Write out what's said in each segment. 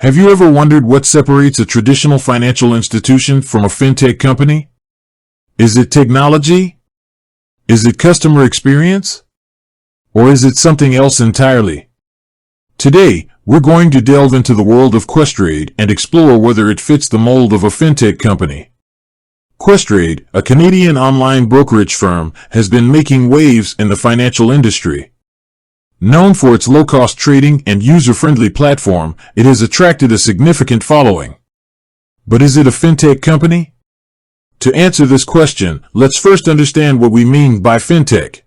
Have you ever wondered what separates a traditional financial institution from a fintech company? Is it technology? Is it customer experience? Or is it something else entirely? Today, we're going to delve into the world of Questrade and explore whether it fits the mold of a fintech company. Questrade, a Canadian online brokerage firm, has been making waves in the financial industry. Known for its low-cost trading and user-friendly platform, it has attracted a significant following. But is it a fintech company? To answer this question, let's first understand what we mean by fintech.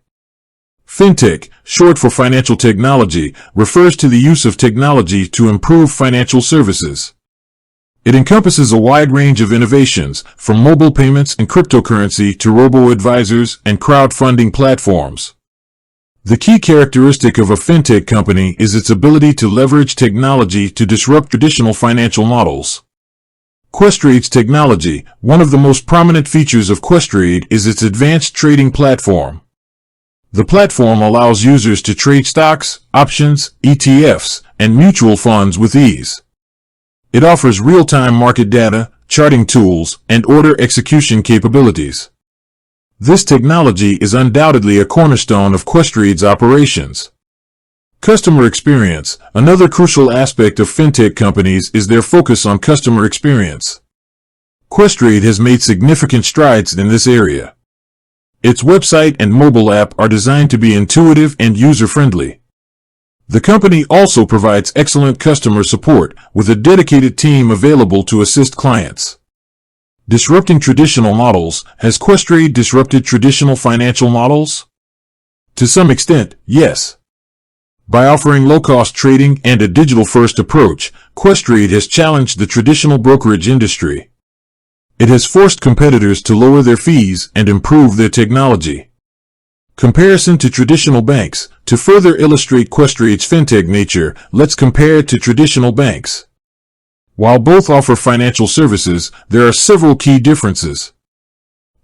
Fintech, short for financial technology, refers to the use of technology to improve financial services. It encompasses a wide range of innovations, from mobile payments and cryptocurrency to robo-advisors and crowdfunding platforms. The key characteristic of a fintech company is its ability to leverage technology to disrupt traditional financial models. Questrade's technology, one of the most prominent features of Questrade, is its advanced trading platform. The platform allows users to trade stocks, options, ETFs, and mutual funds with ease. It offers real-time market data, charting tools, and order execution capabilities. This technology is undoubtedly a cornerstone of Questrade's operations. Customer experience. Another crucial aspect of fintech companies is their focus on customer experience. Questrade has made significant strides in this area. Its website and mobile app are designed to be intuitive and user-friendly. The company also provides excellent customer support, with a dedicated team available to assist clients. Disrupting traditional models. Has Questrade disrupted traditional financial models? To some extent, yes. By offering low-cost trading and a digital-first approach, Questrade has challenged the traditional brokerage industry. It has forced competitors to lower their fees and improve their technology. Comparison to traditional banks. To further illustrate Questrade's fintech nature, let's compare it to traditional banks. While both offer financial services, there are several key differences.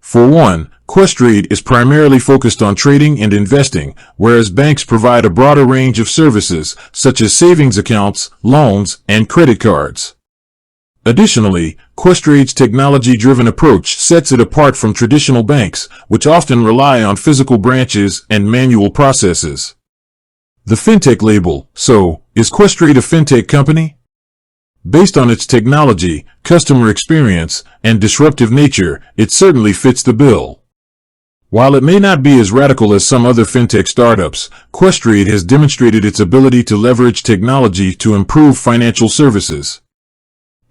For one, Questrade is primarily focused on trading and investing, whereas banks provide a broader range of services, such as savings accounts, loans, and credit cards. Additionally, Questrade's technology-driven approach sets it apart from traditional banks, which often rely on physical branches and manual processes. The fintech label. So, is Questrade a fintech company? Based on its technology, customer experience, and disruptive nature, it certainly fits the bill. While it may not be as radical as some other fintech startups, Questrade has demonstrated its ability to leverage technology to improve financial services.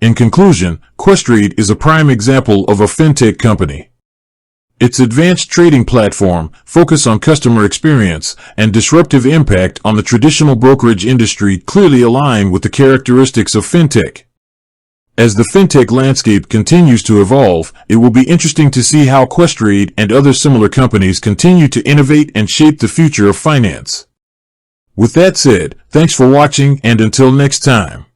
In conclusion, Questrade is a prime example of a fintech company. Its advanced trading platform, focus on customer experience, and disruptive impact on the traditional brokerage industry clearly align with the characteristics of fintech. As the fintech landscape continues to evolve, it will be interesting to see how Questrade and other similar companies continue to innovate and shape the future of finance. With that said, thanks for watching, and until next time.